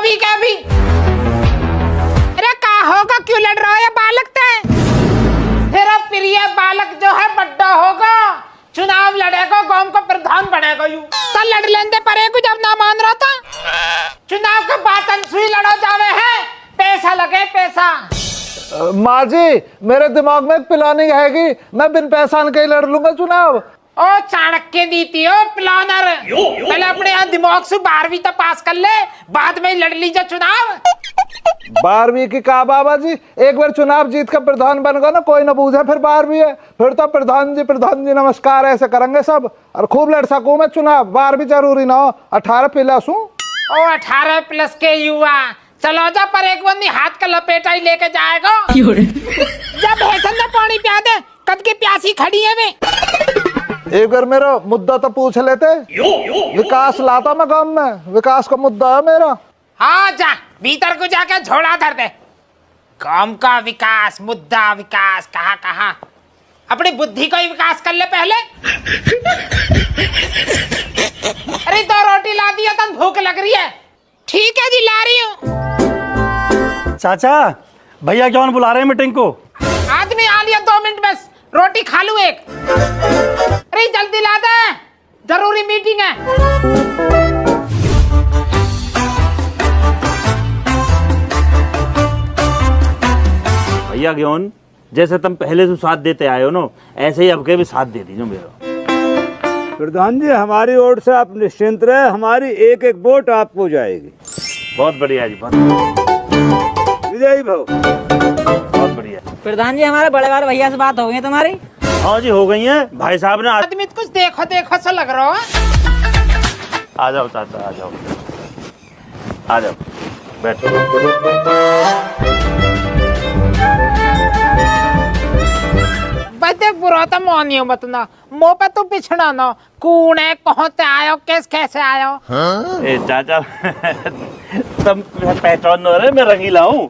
अभी क्या अभी? अरे क्या होगा, क्यों लड़ रहा है बालक ते? तेरा प्रिय बालक जो है बड्डा होगा, चुनाव लड़ेगा, गांव का प्रधान बनेगा। यू तो लड़ लेंदे परे को जब ना मान रहा था। चुनाव का बात अनसुई लड़ो जावे है, पैसा लगे पैसा। माँ जी मेरे दिमाग में एक प्लानिंग है कि मैं बिन पैसा के ही लड़ लूंगा चुनाव। ओ चाणक्य नीति हो प्लानर, पहले अपने यहाँ दिमाग से 12वीं तो पास कर ले, बाद में लड़ लीजिए चुनाव। 12वीं की कहा बाबा जी, एक बार चुनाव जीत कर प्रधान बन गया ना, कोई ना पूछे फिर 12वीं है, फिर तो प्रधान जी नमस्कार ऐसे करेंगे सब, और खूब लड़ सकूं मैं चुनाव। 12वीं जरूरी ना हो, 18 प्लस हूँ। ओ 18 प्लस के युवा, चलो जा पर एक बंदी हाथ का लपेटा ही लेके जाएगा। जब भैंसन में पानी पिया दे, कद की प्यासी खड़ी है वे। एक बार मेरा मुद्दा तो पूछ लेते। विकास लाता मैं गाँव में, विकास का मुद्दा है मेरा। हाँ जा भीतर को जाके झोला धर दे। काम का विकास, मुद्दा विकास, कहाँ कहाँ, अपनी बुद्धि का ही विकास कर ले पहले। अरे 2 रोटी ला दिया, तन भूख लग रही है। ठीक है जी ला रही हूँ। चाचा भैया क्यों बुला रहे हैं मीटिंग को? आदमी आ लिया, 2 मिनट बस, रोटी खा लूं एक। अरे जल्दी ला दे, जरूरी मीटिंग है। भैया ज्ञान, जैसे तुम पहले से साथ देते आए हो ना, ऐसे ही अब के भी साथ दे दीजिए मेरा। प्रधान जी हमारी ओर से आप निश्चिंत रहे, हमारी एक एक वोट आपको जाएगी। बहुत बढ़िया जी, बहुत विजयी भाव। बहुत बढ़िया। प्रधान जी हमारे बड़े बार भैया से बात हो गई तुम्हारी? हाँ जी हो गई है, भाई साहब ने। आदमी कुछ देखो देखो सा लग रहा है। आ जाओ चाचा, आ जाओ आ जाओ, बैठो। बदे बुरा तो मानियो मत ना, मुँह पे तो पिछड़ा ना। कौन है, कहाँ से आयो, कैसे आयो? ए चाचा तुम पहचान न रहे, मैं रंगीला हूँ।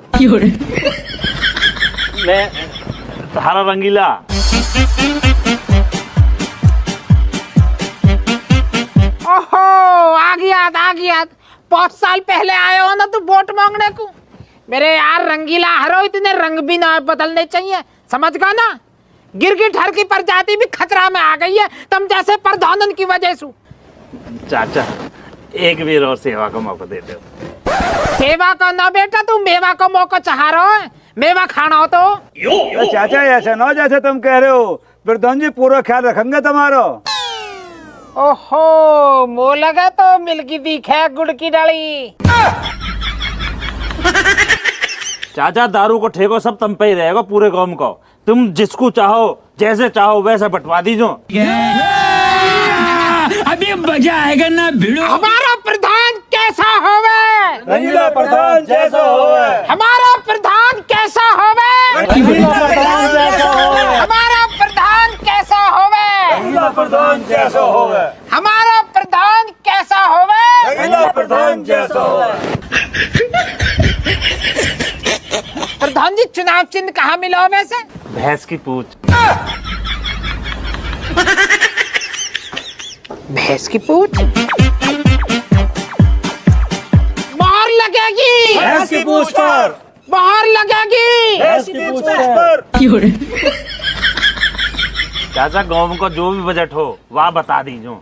मैं तुम्हारा रंगीला। ओहो आ गया। 5 साल पहले आए हो ना तू वोट मांगने को। मेरे यार रंगीला हरो, इतने रंग भी ना बदलने चाहिए, समझ गया ना। गिरगिट हर की प्रजाति भी खतरा में आ गई है, तुम जैसे प्रधानन की वजह से। चाचा एक बार और सेवा का मौका देते हो। सेवा का ना बेटा, तू मेवा का मौका चाह रहा है, मेवा खाना हो तो। चाचा ऐसा ना जैसे तुम कह रहे हो, प्रधान जी पूरा ख्याल रखेंगे तुम्हारा। ओहो मो लगा तो मिलकी दिखे गुड़ की डाली। चाचा दारू को ठेको सब तुम पे ही रहेगा, पूरे गांव को। तुम जिसको चाहो जैसे चाहो वैसे बंटवा दीजो। अभी मजा आएगा ना भिड़ो। हमारा प्रधान कैसा होवे? रंगीला प्रधान जैसा होवे। हमारा प्रधान कैसा होवे? रंगीला प्रधान जैसा होवे। हमारा प्रधान कैसा होवे? रंगीला प्रधान जैसा होवे। हमारा प्रधान कैसा होवे? रंगीला प्रधान जैसा होवे। प्रधान जी चुनाव चिन्ह कहाँ मिला वैसे? भैंस की पूछ। भैंस की पूछ? मोहर लगेगी। भैंस की पूछ पर। मोहर लगेगी। भैंस की पूछ पर। चाचा गांव का जो भी बजट हो वह बता दीजो।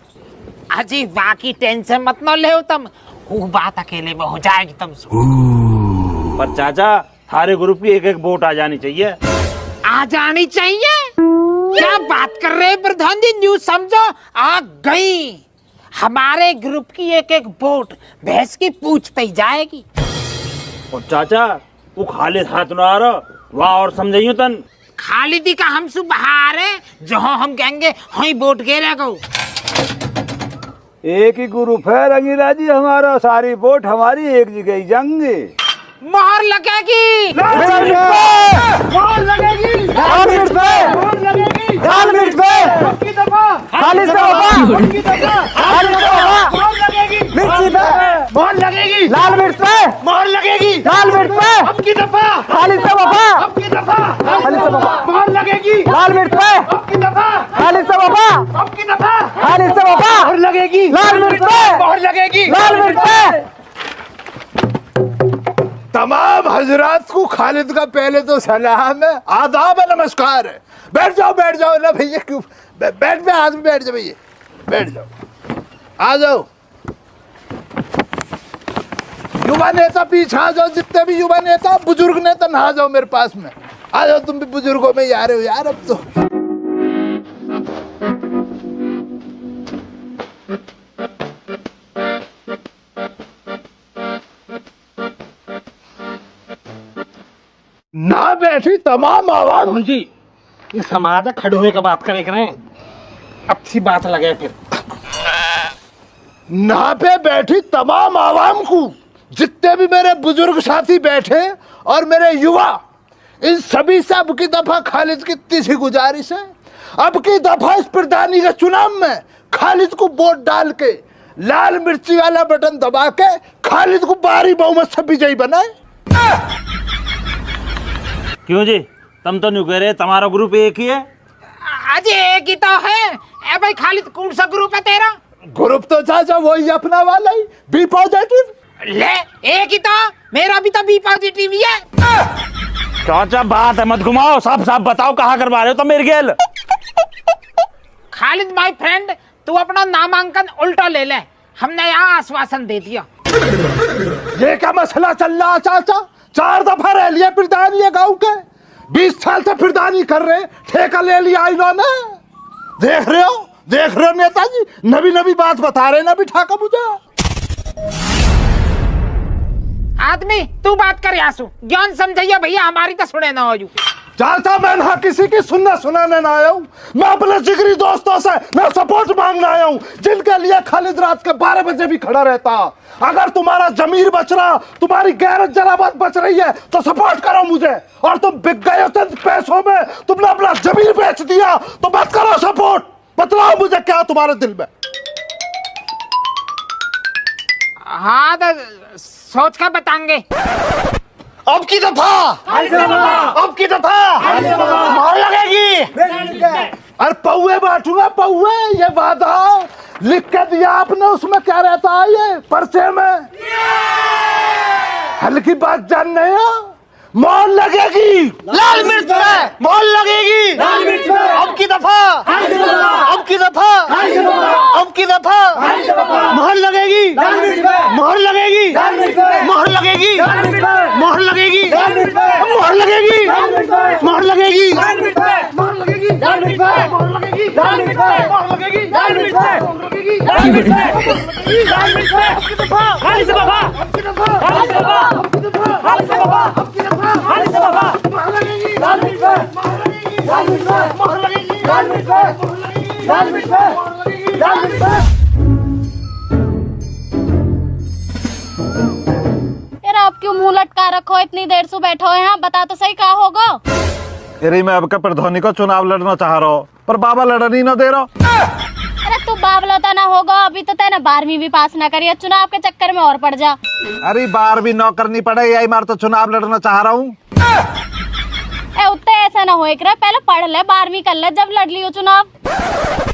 अजी बाकी टेंशन मत न ले, तुम वो बात अकेले में हो जाएगी तुमसे। पर चाचा थारे ग्रुप की एक एक वोट आ जानी चाहिए। आ जानी चाहिए? क्या बात कर रहे हैं प्रधान जी, न्यूज समझो, आ गई। हमारे ग्रुप की एक एक वोट भैंस की पूछ पे जाएगी। और चाचा वो खाली हाथ न आ रहा, वाह और समझियो तन। खाली दी का हम सु बहार है, जहाँ हम कहेंगे वहीं वोट गिरे गो। एक ही ग्रुप है रंगीला जी हमारा, सारी वोट हमारी एक जगह ही जाएंगे। मोहर लगेगी। मोहर लगेगी। लाल मिर्च पे। मोहर लगेगी। लाल मिर्च पे। पक्की दफा। खाली से बाबा। पक्की दफा। खाली से बाबा। मोहर लगेगी। मिर्ची पे। मोहर लगेगी। लाल मिर्च पे। मोहर लगेगी। लाल मिर्च पे। पक्की दफा। खाली से बाबा। पक्की दफा। खाली से बाबा। मोहर लगेगी। लाल मिर्च पे। पक्की दफा। खाली से बाबा। पक्की दफा। खाली से बाबा। मोहर लगेगी। लाल मिर्च पे। मोहर लगेगी। लाल मिर्च पे। तमाम हजरात को खालिद का पहले तो सलाम है, आदाब है, नमस्कार है। बैठ जाओ ना भैया, क्यों बैठ में आदमी बैठ जाओ भैया, बैठ जाओ, आ जाओ। युवा नेता पीछे आ जाओ, जितने भी युवा नेता बुजुर्ग नेता ना आ जाओ मेरे पास में, आ जाओ। तुम भी बुजुर्गों में ही आ रहे हो यार अब तो। ना बैठी तमाम आवाज जी ये समाज खड़े हुए का बात करे अच्छी बात लगे फिर। ना पे बैठी तमाम आवाम को, जितने भी मेरे बुजुर्ग साथी बैठे और मेरे युवा, इन सभी से अब की दफा खालिद की तीसरी गुजारिश है, अब की दफा इस प्रधानी के चुनाव में खालिद को वोट डाल के लाल मिर्ची वाला बटन दबा के खालिद को भारी बहुमत से विजयी बनाए। क्यों जी, तुम तो नहीं कह रहे तुम्हारा ग्रुप एक ही है? आज एक ही तो है। ए भाई खालिद कौन सा ग्रुप है तेरा? ग्रुप तो चाचा वही अपना वाला ही, बी पॉजिटिव। ले एक ही तो, मेरा भी तो बी पॉजिटिव ही है। चाचा बात है मत घुमाओ, साफ साफ बताओ कहाँ करवा रहे हो तुम मेरे गेल? खालिद माय फ्रेंड, तू अपना नामांकन उल्टा ले ले, हमने यहाँ आश्वासन दे दिया। ये क्या मसला चल रहा चाचा? 4 दफा रह लिया प्रधानी है गांव के, 20 साल से प्रधानी कर रहे, ठेका ले लिया इन्होंने। देख रहे हो नेताजी, नवी बात बता रहे ना बिठा कर मुझे। आदमी तू बात कर यासु, ज्ञान समझिए भैया, हमारी तो सुने ना हो। चाचा मैं ना किसी की सुनाने ना आया हूँ, मैं अपने जिगरी दोस्तों से मैं सपोर्ट मांगने आया हूँ, जिनके लिए खालिद रात के 12 बजे भी खड़ा रहता। अगर तुम्हारा जमीर बच रहा, तुम्हारी गैरत जलावत बच रही है तो सपोर्ट करो मुझे, और तुम बिक गए हो चंद पैसों में, तुमने अपना जमीर बेच दिया तो मत करो सपोर्ट। बतलाओ मुझे क्या तुम्हारे दिल में? हाँ तो सोच कर बताएंगे। अब की दफा मार लगेगी। अरे पौवे बांटूंगा, पौवे, ये वादा लिख के दिया आपने, उसमें क्या रहता है ये पर्चे में? हल्की बात जान नहीं हो, मोहर लगेगी लाल मिर्च पे मोहर लगेगी, लाल मिर्च पे अब की दफा मोहर लगेगी, लाल मिर्च पे मोहर लगेगी, लाल मिर्च पे मोहर लगेगी, लाल मिर्च पे मोहर लगेगी, लाल मिर्च पे मोहर लगेगी, लाल मिर्च पे मोहर लगेगी, लाल मिर्च पे मोहर लगेगी, लाल मिर्च पे मोहर लगेगी, लाल मिर्च पे मोहर लगेगी, लाल मिर्च पे मोहर लगेगी, लाल मिर्च पे लाल मिर्च पे अब की दफा खाली से बाबा, अब की दफा खाली से बाबा, अब की दफा खाली से बाबा, अब की दफा खाली से बाबा मोहर लगेगी, लाल मिर्च पे मोहर लगेगी, लाल मिर्च पे मोहर लगेगी, लाल मिर्च पे मोहर लगेगी, लाल मिर्च पे मोहर लगेगी, लाल मिर्च पे। आप क्यों मुंह लटका रखो, इतनी देर से बैठो हो यहाँ, बता तो सही क्या होगा? अरे मैं अब का प्रधानी का चुनाव लड़ना चाह रहा हूँ, पर बाबा लड़ना नहीं ना दे रहा। अरे तू बाबलता ना होगा, अभी तो तेने 12वीं भी पास ना करी, चुनाव के चक्कर में और पड़ जा। अरे 12वीं नौ करनी पड़े, यही मार तो चुनाव लड़ना चाह रहा हूँ। उत्ते ऐसा ना होए करे, पहले पढ़ ले, 12वीं कर ले, जब लड़ लियो चुनाव।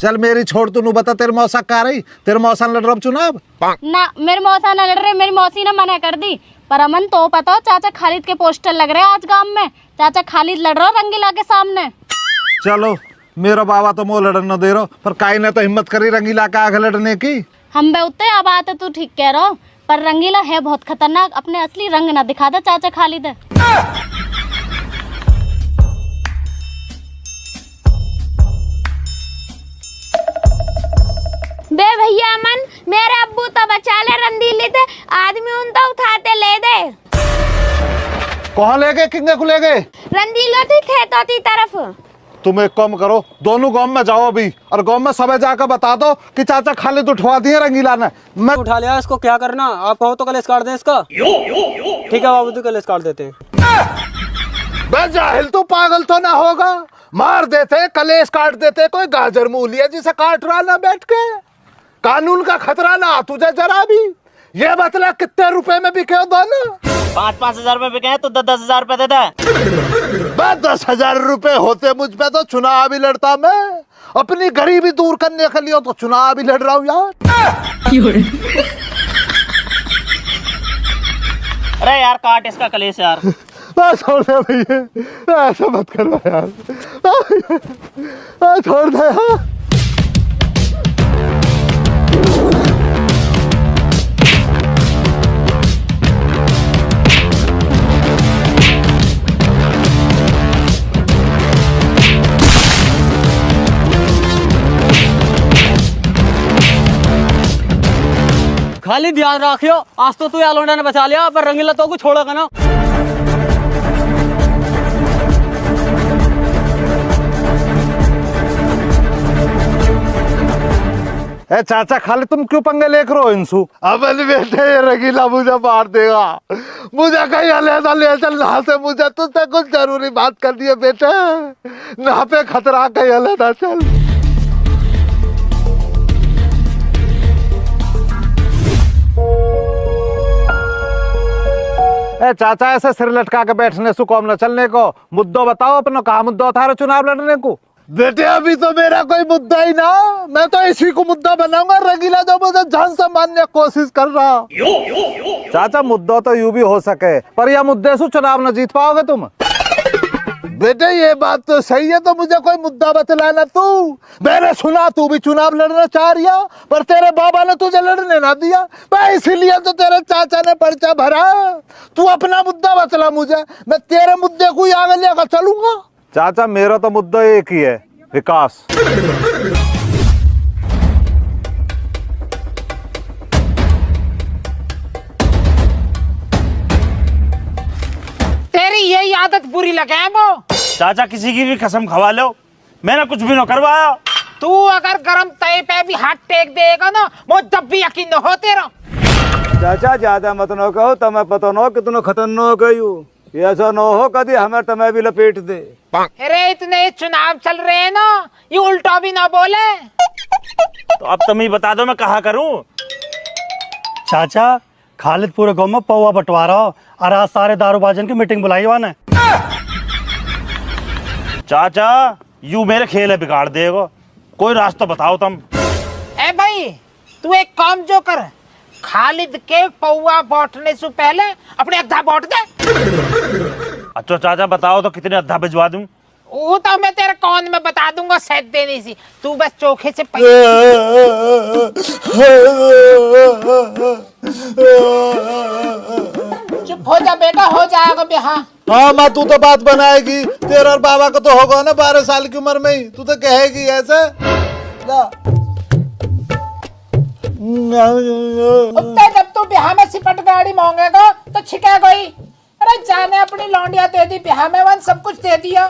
चल मेरी छोड़, तू बता तेरे मौसा कहा रही, तेरे मौसा लड़ रहा चुनाव ना? मेरी मौसा न लड़ रहे, मेरी मौसी ने मना कर दी। पर अमन तो पता, चाचा खालिद के पोस्टर लग रहे हैं आज गांव में, चाचा खालिद लड़ रहा रंगीला के सामने। चलो मेरा बाबा तो मुँह लड़ना दे रहा, पर काई ने तो हिम्मत करी रंगीला के आगे लड़ने की। हम बे उत्ते अब आते, तू ठीक कह रहा, पर रंगीला है बहुत खतरनाक, अपने असली रंग ना दिखा दे चाचा खालिद है। बे भैया अमन, मेरे अब्बू तो बचा ले रंदीली थे, आदमी उन तो उठाते ले दे। कहाँ ले गए, किंगे को ले गए? रंदीलो थी खेतों की तरफ। तुम एक काम करो, दोनों गांव में जाओ अभी, और गांव में सब जाकर बता दो कि चाचा खालिद उठवा दिए रंगीला ने। मैं उठा लिया, इसको क्या करना? आप कहो तो कलेश काट दे इसका। ठीक है बाबू, तो कलेश काट देते हैं। बे जाहिल, तो पागल तो ना होगा, मार देते, कलेश काट देते, कोई गाजर मूलिया जिसे काट रहा ना बैठ के। कानून का खतरा ना तुझे जरा भी। ये बतला कितने रुपए में बिके हो दोनों? 5-5 हजार रुपए बिके हैं, तो 10-10 हजार रुपए दे दे। 10,000 रुपए होते मुझ पे तो चुनाव भी लड़ता मैं, अपनी गरीबी दूर करने के लिए तो चुनाव भी लड़ रहा हूँ यार। अरे यार काट इसका कलेश यार। छोड़ दे भैया, ऐसा मत करो यार, छोड़ दे यार। खाली ध्यान रखियो, आज तो तू यालोंडा ने बचा लिया, पर रंगीला तो को छोड़ेगा ना। ए चाचा खाली तुम क्यों पंगे लेकर हो इनसू? अब बेटे ये रंगीला मुझे मार देगा, मुझे कहीं अलहदा ले चल, ना से मुझे तुझसे कुछ जरूरी बात करनी है बेटे, ना पे खतरा, कहीं अलहदा चल। ए चाचा ऐसे सिर लटका के बैठने से कौन न चलने को, मुद्दों बताओ अपना, कहा मुद्दा उठा रहे चुनाव लड़ने को? बेटे अभी तो मेरा कोई मुद्दा ही ना, मैं तो इसी को मुद्दा बनाऊंगा, रंगीला जो मुझे जान से मारने की कोशिश कर रहा। चाचा मुद्दा तो यूं भी हो सके, पर यह मुद्दे से चुनाव न जीत पाओगे तुम। बेटे ये बात तो सही है, तो मुझे कोई मुद्दा बतलाना तू। मैंने सुना तू भी चुनाव लड़ना चाह रिया, पर तेरे बाबा ने तुझे लड़ने ना दिया, मैं इसीलिए तो तेरे चाचा ने पर्चा भरा। तू अपना मुद्दा बतला मुझे, मैं तेरे मुद्दे को ही आगे लेकर चलूंगा। चाचा मेरा तो मुद्दा एक ही है, विकास। तेरी यही आदत बुरी लगे है वो। चाचा किसी की भी कसम खवा लो, मैंने कुछ भी न करवाया। तू अगर गरम तय पे भी हाथ टेक देगा ना, वो जब भी यकीन न हो तेरा। चाचा ज्यादा मत न कहो, तमें पता न हो कितना खतरनाक है यू, ऐसा न हो कभी हमें तमें भी लपेट दे। अरे इतने चुनाव चल रहे हैं ना, ये उल्टा भी ना बोले। तो अब तुम ही बता दो मैं कहा करूं। चाचा खालिद पूरे गांव में पौवा बंटवारा हो, और आज सारे दारूबाजन की मीटिंग बुलाई हुआ ने। चाचा यू मेरे खेल बिगाड़ देगा, कोई रास्ता बताओ तुम। ए भाई तू एक काम जो कर, खालिद के पौवा बांटने से पहले अपने अद्धा बांट दे। अच्छा चाचा बताओ तो कितने अद्धा भिजवा दूं? वो तो मैं तेरे कौन में बता दूंगा, सैद देनी सी, तू बस चोखे से चुप हो जा बेटा, हो जाएगा बिहार। हाँ माँ तू तो बात बनाएगी, तेरा और बाबा का तो होगा ना 12 साल की उम्र में ही, तू तो कहेगी ऐसे। उत्ते जब तू बिहार में सिपट गाड़ी मांगेगा तो छिके गई। अरे जाने अपनी लौंडिया दे दी बिहार में, वन सब कुछ दे दिया।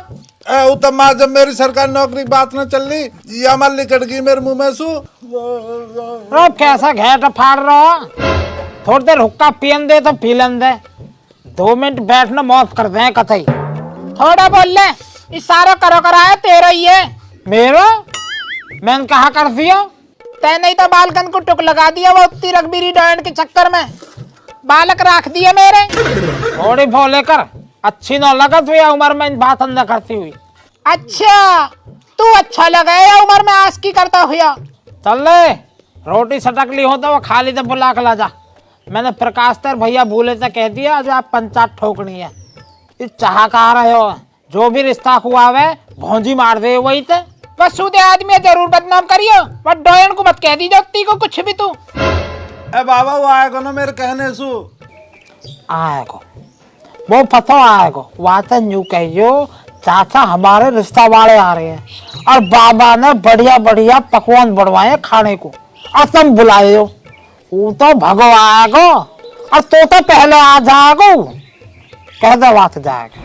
उत्तम जब मेरी सरकारी नौकरी की बात न चल रही, ये अमल निकट गई मेरे मुंह में सू। कैसा घेट फाड़ रहा, थोड़ी देर हुक्का पियन दे तो पीलन दे, 2 मिनट बैठना मौत कर दे कथई। थोड़ा बोल ले, इशारा करो कराया तेरा ही है। मेरा मैंने कहा कर दिया, तै नहीं तो बालकन को टुक लगा दिया वो उत्ती रगबीरी डायन के चक्कर में, बालक रख दिए मेरे। थोड़ी भोले कर, अच्छी न लगा तो या उम्र में बात न करती हुई। अच्छा तू अच्छा लगा या उम्र में आस्की करता हुआ। चल ले रोटी सटक ली हो तो वो खालिद बुला के ला जा। मैंने प्रकाश तर भैया भूले तो कह दिया जो आप पंचायत ठोकनी है। इस चाह कहा रहे हो, जो भी रिश्ता हुआ है भौंजी मार दे वही थे। बस सूदे आदमी जरूर बदनाम करियो, बट डोयन को मत कह दी जोती को कुछ भी। तू ए बाबा वो आएगा ना मेरे कहने सु, आएगा वो पता आएगा, वहाँ न्यू कहियो चाचा हमारे रिश्ता वाले आ रहे हैं और बाबा ने बढ़िया बढ़िया पकवान बनवाए खाने को, और तुम बुलाए हो। वो तो भगो आएगा और तो पहले आ जाएगा, कह दे बात जाएगा।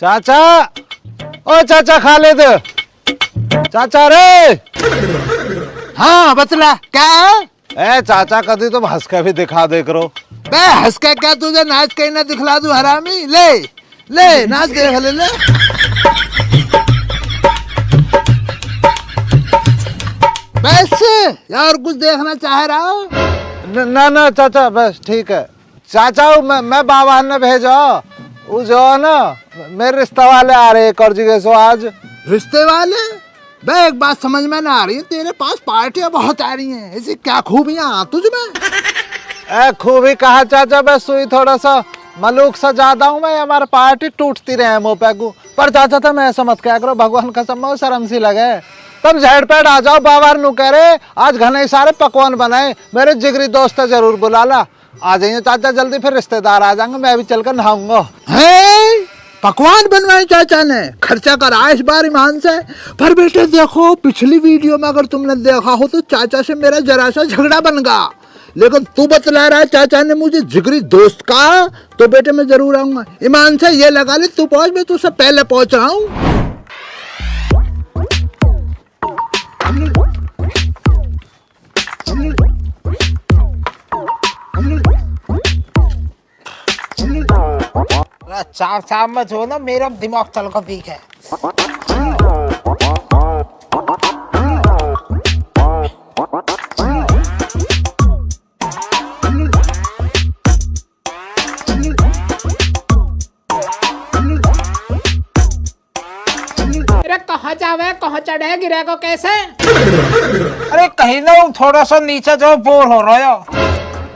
चाचा ओ चाचा खालिद, चाचा रे। हाँ बतला क्या है? ए चाचा कभी तुम हंस के भी दिखा दे करो। बे हंस के क्या तुझे नाच के ना दिखला दूं हरामी? ले ले नाच देख ले, ले। बस यार कुछ देखना चाह रहा हूँ। ना ना चाचा बस ठीक है। चाचा मैं बाबा ने भेजा, वो जो है ना मेरे रिश्ते वाले आ रहे कर जी सो आज। रिश्ते वाले? बे एक बात समझ में ना आ रही है, तेरे पास पार्टियां बहुत आ रही हैं, ऐसी क्या खूबियां तुझ में? खूबी कहा चाचा, बस सुई थोड़ा सा मलूक सा ज्यादा हूँ मैं, हमारी पार्टी टूटती रहे मुँह पे को। पर चाचा था मैं ऐसा मत क्या करो, भगवान कसम में शर्म सी लगे। तब झेड़ पेड़ आ जाओ, बाबर नु कह रहे आज घने सारे पकवान बनाए, मेरे जिगरी दोस्त जरूर बुला ला। आ जाइए चाचा जल्दी, फिर रिश्तेदार आ जाएंगे, मैं भी चलकर नहाऊंगा। पकवान बनवाए चाचा ने, खर्चा करा इस बार ईमान से। पर बेटे देखो, पिछली वीडियो में अगर तुमने देखा हो तो चाचा से मेरा जरा सा झगड़ा बन गया, लेकिन तू बतला रहा है चाचा ने मुझे जिगरी दोस्त का, तो बेटे मैं जरूर आऊंगा। ईमान से ये लगा ले, तू पहुंच, मैं तुझसे पहले पहुंच रहा हूँ। चाप चाप में जो ना मेरा दिमाग चल का पीक है। अरे कहाँ जावे, कहाँ चढ़े, गिरे को कैसे? अरे कहीं ना थोड़ा सा नीचे जो बोर हो रहा है,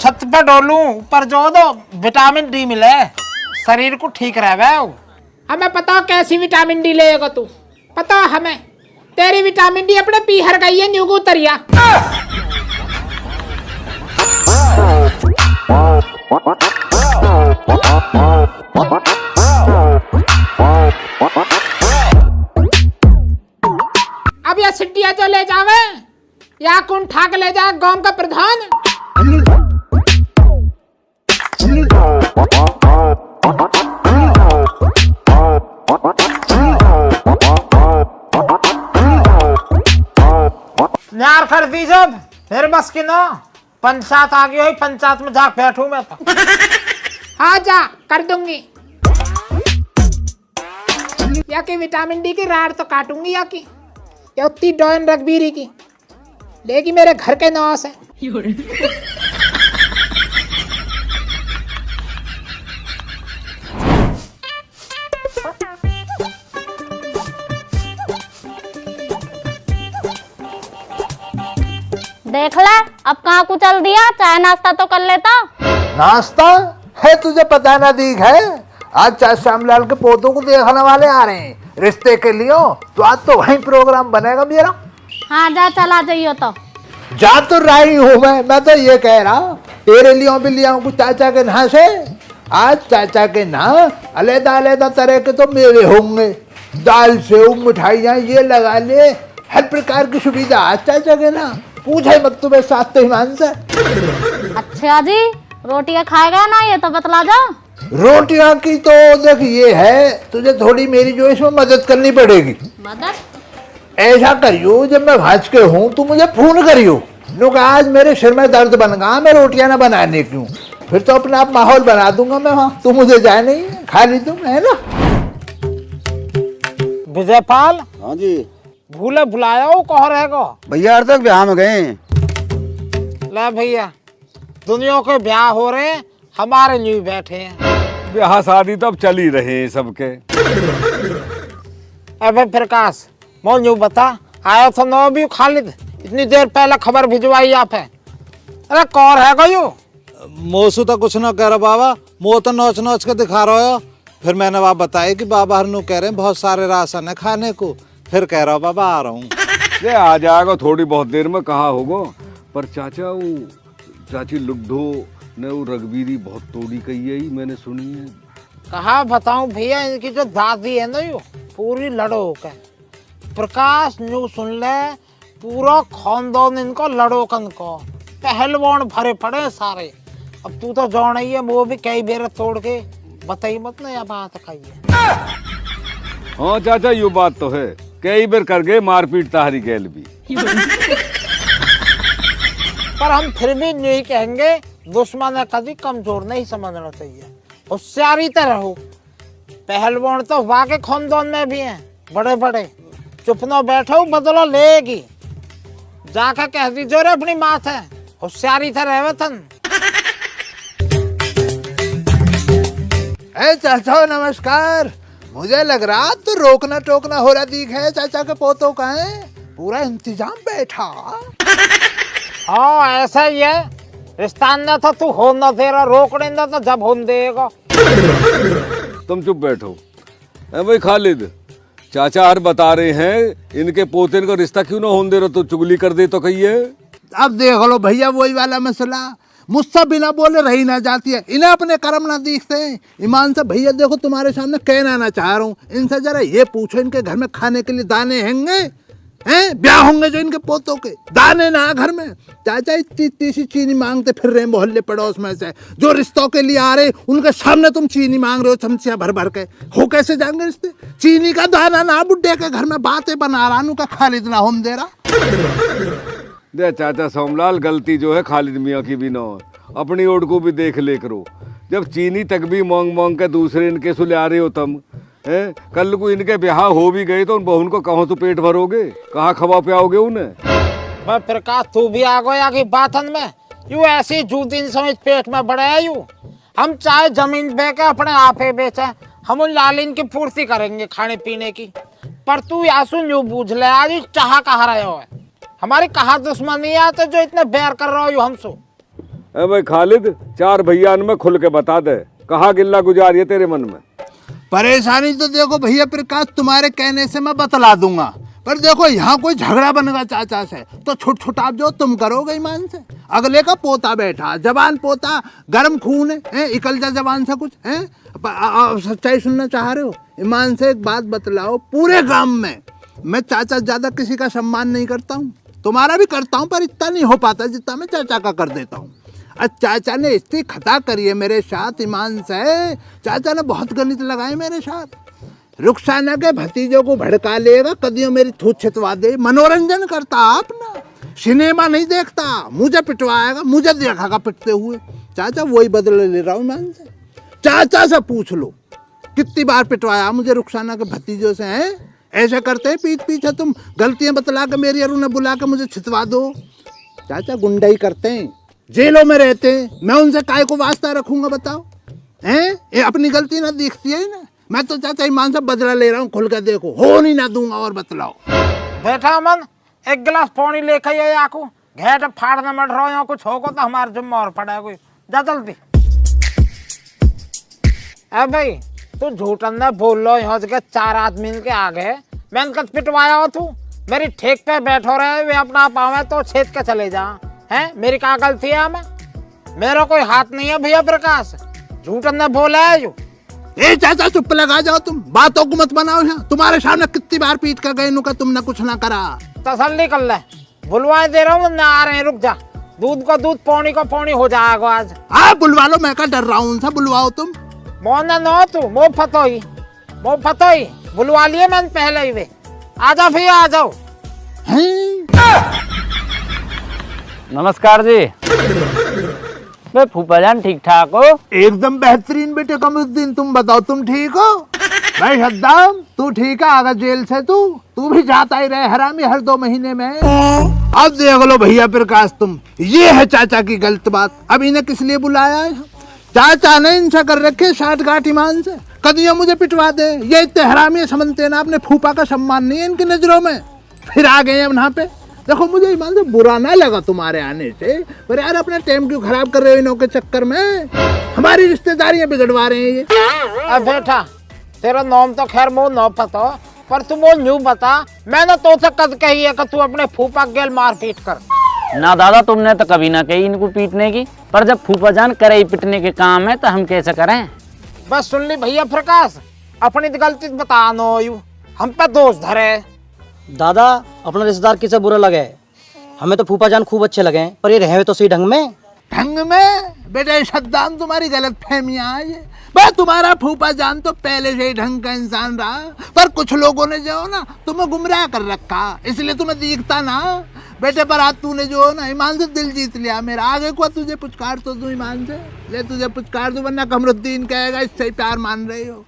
छत पे डोलूं, ऊपर जो दो विटामिन डी मिले, शरीर को ठीक रहे। हमें पता कैसी विटामिन डी लेगा तू, पता हमें तेरी विटामिन डी अपने पीहर गई है न्यूगू तरिया। अब या सिटिया जो ले जावे या कौन ठाक ले जाए गांव का प्रधान। यार कर दी जब फिर बस की ना पंचायत आ गई, पंचायत में जाके बैठू मैं तो। हाँ जा कर दूंगी, या की विटामिन डी की राड तो काटूंगी, या की या उतनी डॉन रघबीरी की लेगी मेरे घर के नाव से। देख ले अब कहाँ को चल दिया, चाय नाश्ता तो कर लेता। नाश्ता है तुझे पता ना दीख है, आज चाचा श्यामलाल के पोतों को देखने वाले आ रहे हैं रिश्ते के लिए, तो आज तो वहीं प्रोग्राम बनेगा मेरा। हाँ जा चला जाइयो तो। जा तो रही हूँ मैं तो ये कह रहा तेरे लिए भी लिया कुछ चाचा के यहाँ से। आज चाचा के यहाँ अलग अलग तरह के तो मेवे होंगे, दाल सेव मिठाइयाँ ये लगा ले, हर प्रकार की सुविधा आज चाचा के ना, पूछे मत तुम्हें साथ तो ईमान से। अच्छा जी रोटियां खाएगा ना ये तो बतला जा। रोटियां की तो देख ये है, तुझे थोड़ी मेरी जो इसमें मदद करनी पड़ेगी। मदद? ऐसा करियो जब मैं भाज के हूँ तो मुझे फोन करियो, लोग आज मेरे सिर में दर्द बन गया, मैं रोटियां ना बनाने क्यों, फिर तो अपना आप माहौल बना दूंगा मैं वहाँ, तू मुझे जाए नहीं खा ली तुम है ना। विजयपाल। हाँ जी भूले बुलाया हो कहाँ रहेगा? भैया तक ब्याह में गए। ले भैया दुनिया के ब्याह हो रहे हैं, हमारे न्यू बैठे हैं। ब्याह शादी तो अब चल ही रहे हैं सबके। अबे प्रकाश मोल न्यू बता, आया था नो भी खालिद, इतनी देर पहले खबर भिजवाई आप है। अरे कौन है गयो? मोसू तो कुछ ना कह रहा बाबा, मो तो नोच नोच के दिखा रहा हो। फिर मैंने बाबा बताया कि बाबा हरनू कह रहे हैं बहुत सारे राशन है खाने को, फिर कह रहा बाबा आ रहा हूँ। ये आ जाएगा थोड़ी बहुत देर में, कहाँ होगा। पर चाचा वो चाची लुड्ढो ने वो रघबीरी बहुत तोड़ी कही है, मैंने सुनी है। कहा बताऊं भैया, इनकी जो दादी है ना यो पूरी लड़ोक है। प्रकाश न्यू सुन ले, पूरा खानदान इनको लड़ोकन को, पहलवान भरे पड़े सारे। अब तू तो जान ही है, वो भी कई बेर तोड़ के बताई मत ना या बात खाइए। हाँ चाचा ये बात तो है, कई बार कर गए मारपीट ताहरी गैल भी। पर हम फिर भी नहीं कहेंगे, दुश्मन है कभी कमजोर नहीं समझना चाहिए, होशियारी तरह हो। पहलवान तो वाके खानदान में भी हैं बड़े बड़े, चुप ना बैठो बदला लेगी, जाकर कह दीजो रे अपनी मात है, होशियारी तरह वतन। चाचा नमस्कार, मुझे लग रहा तो रोकना टोकना हो रहा दिख है चाचा के पोतों का है। पूरा इंतजाम बैठा। हाँ ऐसा ही है, रिश्ता न था तू हो न तेरा रोकने न तो जब होन देगा। तुम चुप बैठो। भाई खालिद, चाचा हर बता रहे हैं इनके पोते का रिश्ता क्यों ना होने दे रहा, तो चुगली कर दे तो कहिए। अब देख लो भैया वही वाला मसला, मुझसे बिना बोले रही ना जाती है, इन्हें अपने कर्म ना दिखते हैं। ईमान से भैया देखो तुम्हारे सामने कहना ना चाह रहा हूँ, इनसे जरा ये पूछो इनके घर में खाने के लिए दाने होंगे हैं, ब्याह होंगे जो इनके पोतों के, दाने ना घर में। चाचा इतनी इतनी सी चीनी मांगते फिर रहे मोहल्ले पड़ोस में से, जो रिश्तों के लिए आ रहे उनके सामने तुम चीनी मांग रहे हो चमचिया भर भर के, हो कैसे जाएंगे रिश्ते? चीनी का दाना ना बुड्ढे के घर में बातें बना रहा हूँ का खालिद ना होम दे रहा। दे चाचा सोमलाल, गलती जो है खालिद मियाँ की भी ना हो, अपनी ओर को भी देख ले करो। जब चीनी तक भी मांग मांग के दूसरे इनके सुले आ रहे हो तुम हैं, कल को इनके ब्याह हो भी गए तो उन बहन को कहाँ तो पेट भरोगे, कहाँ खवा पियाओगे उन्हें? मैं प्रकाश तू भी आ गया कि बातन में यू ऐसी जूती समझ पेट में बड़े है यू। हम चाहे जमीन बेचे अपने आपे बेचे, हम उन लालिन की पूर्ति करेंगे खाने पीने की, पर तू यासुन यू बूझ ले आज चाह कहा रहे हो, हमारी कहा दुश्मनी है तो जो इतने बैर कर रहे हो हमसे। भाई खालिद, चार भैया में खुल के बता दे, कहाँ गिल्ला गुजारी है तेरे मन में? परेशानी तो देखो भैया प्रकाश तुम्हारे कहने से मैं बतला दूंगा, पर देखो यहाँ कोई झगड़ा बनेगा चाचा से तो छुट छुटाव जो तुम करोगे ईमान से। अगले का पोता बैठा, जवान पोता, गर्म खून है, इकल जा जवान से कुछ है। सच्चाई सुनना चाह रहे हो? ईमान से एक बात बतलाओ, पूरे गांव में मैं चाचा ज्यादा किसी का सम्मान नहीं करता हूँ, तुम्हारा भी करता हूँ पर इतना नहीं हो पाता जितना मैं चाचा का कर देता हूँ। चाचा ने इतनी खता करी है मेरे साथ ईमान से, चाचा ने बहुत गणित लगाए मेरे साथ। रुखसाना के भतीजों को भड़का लेगा, कदियों मेरी थूत छितवा दे, मनोरंजन करता आप ना, सिनेमा नहीं देखता, मुझे पिटवाएगा, मुझे देखेगा पिटते हुए। चाचा वही बदले ले रहा हूँ ईमान से, चाचा से पूछ लो कितनी बार पिटवाया मुझे रुखसाना के भतीजों से हैं। ऐसे करते हैं पीठ पीछे तुम गलतियां बतला के मेरी अरु ने बुला के मुझे छितवा दो। चाचा गुंडाई करते हैं, जेलों में रहते हैं, मैं उनसे काय को वास्ता रखूंगा बताओ हैं? ये अपनी गलती ना दिखती है ना। मैं तो चाचा ईमान से बदला ले रहा हूँ, खुल के देखो, हो नहीं ना दूंगा। और बतलाओ बैठा मन, एक गिलास पानी लेके ये आको घेट फाड़ने मट रहा हूँ, कुछ होगा तो हमारे जुम्मा और पड़ा कोई जा जल्दी। अब भाई तू झूठन ना बोल लो, यहाँ से चार आदमी के आगे मैंने कद पिटवाया हो, तू मेरी ठेक पे बैठो रहे, वे अपना पावे तो छेद के चले जा हैं। मेरी क्या गलती है? मैं मेरा कोई हाथ नहीं है भैया प्रकाश, झूठन ना बोला है यू। ए चाचा चुप लगा जाओ, तुम बातों को मत बनाओ यहाँ। तुम्हारे सामने कितनी बार पीट कर गए का तुमने कुछ ना करा। तसल्ली कर ले, बुलवाए दे रहा हूँ ना, आ रहे हैं, रुक जा। दूध का दूध पौनी का पौनी हो जाएगा आज। हाँ बुलवा लो, मैं क्या डर रहा हूँ उनसे, बुलवाओ तुम। मोना नो तू मो फतोई बुलवा लिए मैंने पहले ही। वे आ जाओ भैया आ जाओ। नमस्कार जी। वे फूफा जान ठीक ठाक हो? एकदम बेहतरीन बेटे कमरुद्दीन, तुम बताओ तुम ठीक हो? भाई सद्दाम तू ठीक है? आगा जेल से तू भी जाता ही रहे हरामी हर 2 महीने में। अब देख लो भैया प्रकाश, तुम ये है चाचा की गलत बात। अब इन्हें किस लिए बुलाया है? चाचा ने इनसे कर रखे 60 गांठ ईमान से, कदियों मुझे पिटवा दे। ये इतने हरामी समझते ना, अपने फूफा का सम्मान नहीं है इनकी नजरों में, फिर आ गए यहाँ पे। देखो मुझे ईमान से बुरा ना लगा तुम्हारे आने से, पर यार अपना टाइम क्यों खराब कर रहे हो इनों के चक्कर में? हमारी रिश्तेदारियां बिगड़वा रहे हैं ये। अब बेटा तेरा नाम तो खैर मो न पता, पर तू वो न्यू बता, मैंने तो से कद कही है कि तू अपने फूफा गेल मार पीट कर। ना दादा, तुमने तो कभी ना कही इनको पीटने की, पर जब फूफा जान करे ही पिटने के काम है तो हम कैसे करें? बस सुन ली भैया प्रकाश, अपनी गलती बता नो यू, हम पे दोष धरे। दादा अपना रिश्तेदार किसे बुरा लगे, हमें तो फूफा जान खूब अच्छे लगे, पर ये रहे तो सही ढंग में। ढंग में बेटे सद्दाम, तुम्हारी गलत फहमियां है। भाई तुम्हारा फूफा जान तो पहले से ही ढंग का इंसान रहा, पर कुछ लोगों ने जो ना तुम्हें गुमराह कर रखा, इसलिए तुम्हें दिखता ना बेटे। पर आज तूने जो ना ईमान से दिल जीत लिया मेरा। आगे को तुझे पुचकार तो दूं ईमान से, ले तुझे पुचकार दूं, वरना कमरुद्दीन कहेगा इससे ही प्यार मान रही हो।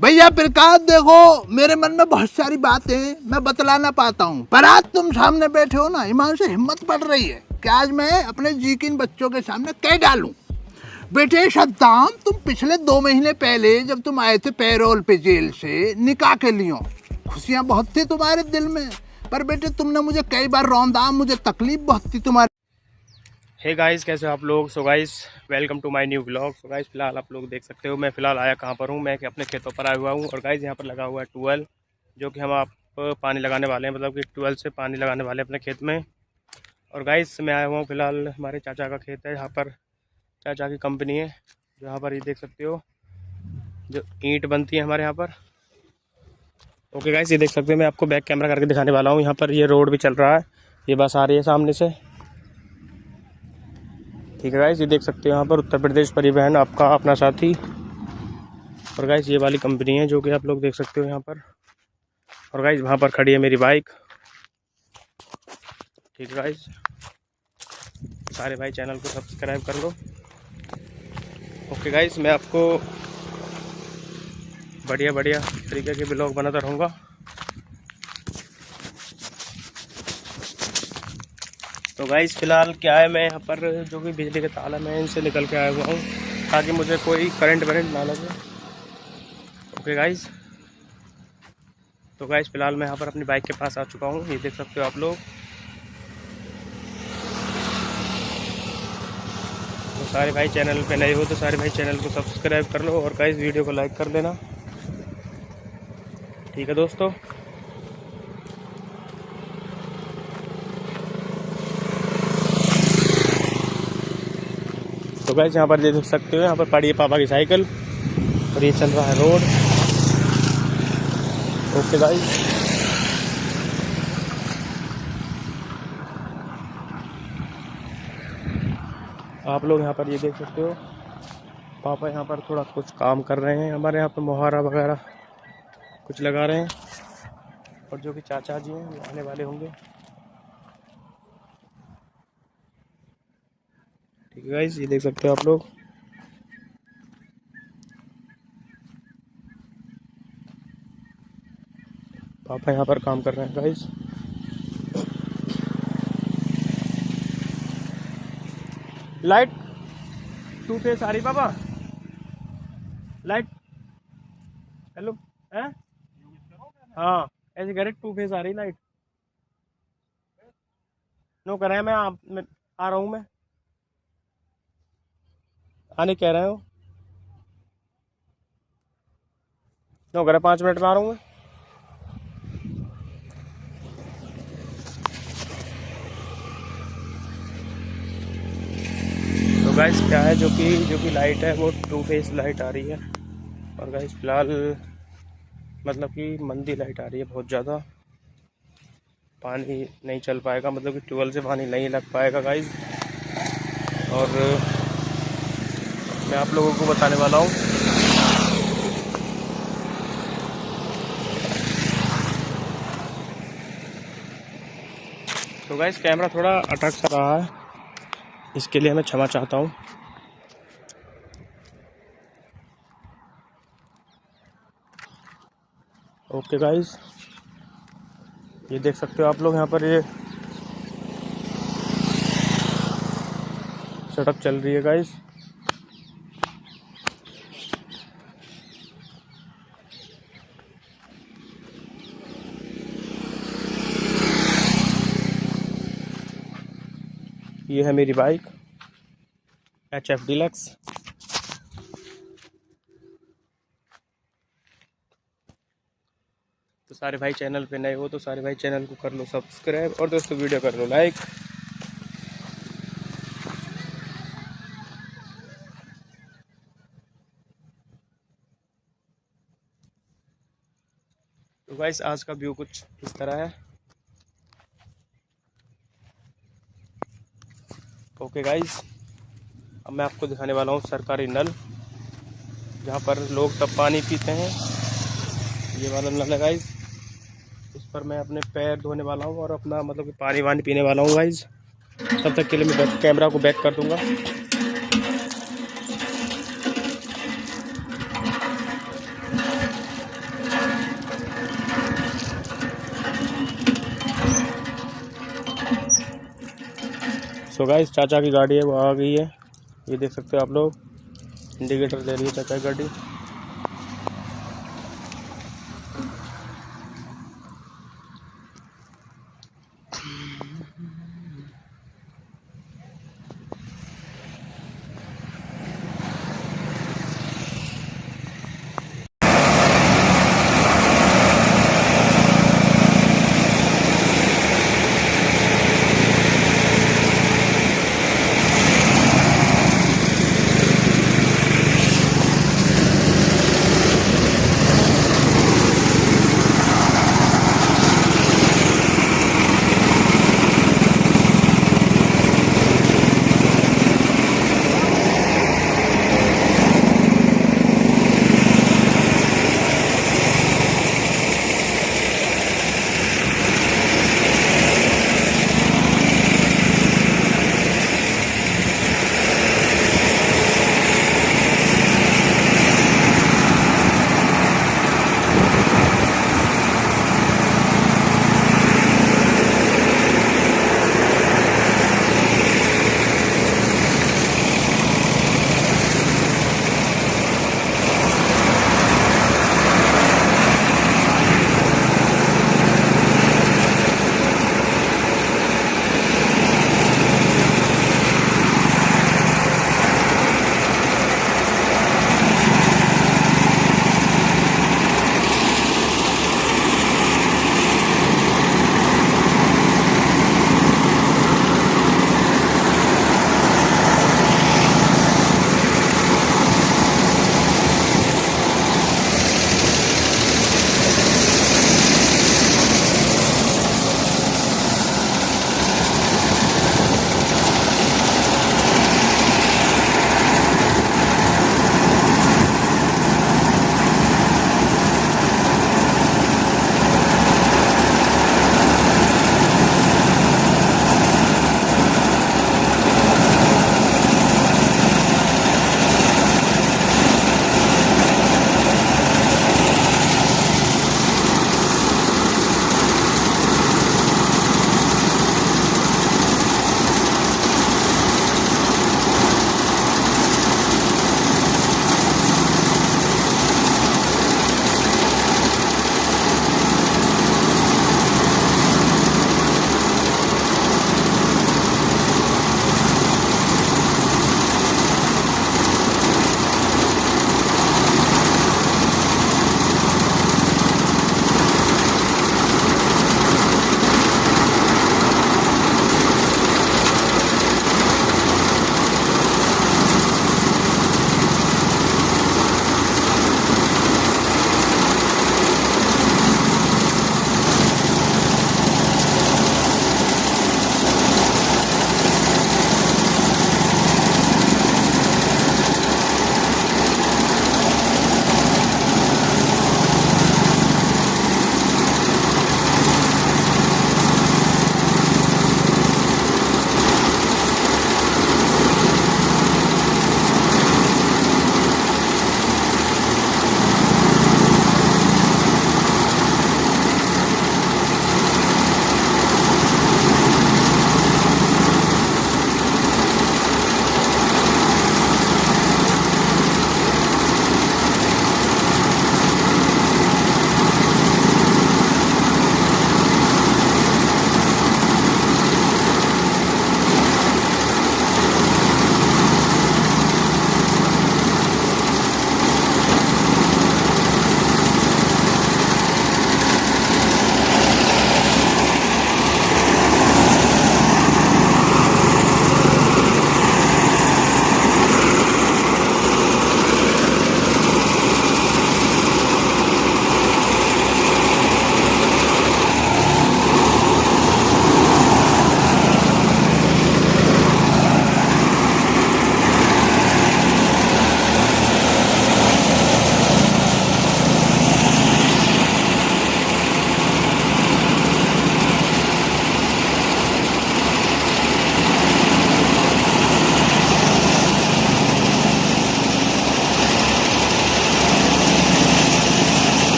भैया प्रकाश देखो, मेरे मन में बहुत सारी बातें मैं बतला ना पाता हूँ, पर आज तुम सामने बैठे हो ना, ईमान से हिम्मत बढ़ रही है कि आज मैं अपने जी किन बच्चों के सामने कह डालूं। बेटे सद्दाम, तुम पिछले 2 महीने पहले जब तुम आए थे पैरोल पे जेल से, निकाह के लिए खुशियां बहुत थी तुम्हारे दिल में, पर बेटे तुमने मुझे कई बार रौंदा, मुझे तकलीफ बहुत थी तुम्हारी। हे गाइस, कैसे हो आप लोग? So guys, welcome to my new vlog. So guys, फिलहाल आप लोग देख सकते हो मैं फिलहाल आया कहाँ पर हूँ। मैं अपने खेतों पर आया हुआ हूँ और गाइस यहाँ पर लगा हुआ है ट्यूबवेल, जो कि हम आप पानी लगाने वाले हैं, मतलब कि ट्यूबवेल से पानी लगाने वाले हैं अपने खेत में। और गाइस मैं आया हुआ हूँ फिलहाल, हमारे चाचा का खेत है, यहाँ पर चाचा की कंपनी है, यहाँ पर ये देख सकते हो जो ईंट बनती है हमारे यहाँ पर। ओके गाइस, ये देख सकते हो, मैं आपको बैक कैमरा करके दिखाने वाला हूँ। यहाँ पर ये रोड भी चल रहा है, ये बस आ रही है सामने से। ठीक है गाइस, ये देख सकते हो यहाँ पर उत्तर प्रदेश परिवहन, आपका अपना साथी। और गाइस ये वाली कंपनी है जो कि आप लोग देख सकते हो यहाँ पर। और गाइस वहाँ पर खड़ी है मेरी बाइक। ठीक है गाइस, सारे भाई चैनल को सब्सक्राइब कर लो। ओके गाइस, मैं आपको बढ़िया बढ़िया तरीके के ब्लॉग बनाता रहूँगा। तो गाइस फिलहाल क्या है, मैं यहाँ पर जो भी बिजली के तार है मैं इनसे निकल के आया हुआ हूँ ताकि मुझे कोई करंट वरेंट ना लगे। ओके गाइस, तो गाइस फिलहाल मैं यहाँ पर अपनी बाइक के पास आ चुका हूँ, ये देख सकते हो आप लोग। तो सारे भाई चैनल पे नए हो तो सारे भाई चैनल को सब्सक्राइब कर लो और गाइस वीडियो को लाइक कर देना। ठीक है दोस्तों, तो गाइस यहाँ पर देख सकते हो, यहाँ पर पड़ी है पापा की साइकिल और ये चल रहा है रोड। ओके गाइस, आप लोग यहाँ पर ये देख सकते हो, पापा यहाँ पर थोड़ा कुछ काम कर रहे हैं, हमारे यहाँ पर मोहरा वगैरह कुछ लगा रहे हैं। और जो कि चाचा जी हैं वो आने वाले होंगे। ठीक है गाइस, ये देख सकते हो आप लोग। पापा यहाँ पर काम कर रहे हैं गाइस। लाइट टू फेस आ रही पापा, लाइट हेलो है, हाँ ऐसे कह रहे टू फेस आ रही लाइट। नो कर रहे हैं, मैं आ रहा हूँ, मैं आने कह रहे हो, नो कर 5 मिनट में आ रहा हूँ मैं। तो गाइस क्या है, जो कि लाइट है वो 2 फेस लाइट आ रही है। और गाइस फिलहाल मतलब कि मंदी लाइट आ रही है, बहुत ज़्यादा पानी नहीं चल पाएगा, मतलब कि ट्यूबवेल से पानी नहीं लग पाएगा गाइस। और मैं आप लोगों को बताने वाला हूँ। तो गाइस कैमरा थोड़ा अटक सा रहा है, इसके लिए मैं क्षमा चाहता हूँ। ओके गाइस, ये देख सकते हो आप लोग, यहाँ पर ये सड़क चल रही है गाइस। ये है मेरी बाइक HF डिलक्स। तो सारे भाई चैनल पे नए हो तो सारे भाई चैनल को कर लो सब्सक्राइब और दोस्तों वीडियो कर लो लाइक। तो गाइस आज का व्यू कुछ इस तरह है। ओके गाइस, अब मैं आपको दिखाने वाला हूँ सरकारी नल, जहाँ पर लोग सब पानी पीते हैं। ये वाला नल है गाइस, इस पर मैं अपने पैर धोने वाला हूँ और अपना मतलब कि पानी वानी पीने वाला हूँ गाइस। तब तक के लिए मैं कैमरा को बैक कर दूँगा। सो गाइस चाचा की गाड़ी है वो आ गई है, ये देख सकते हो आप लोग, इंडिकेटर दे रही है चाचा की गाड़ी।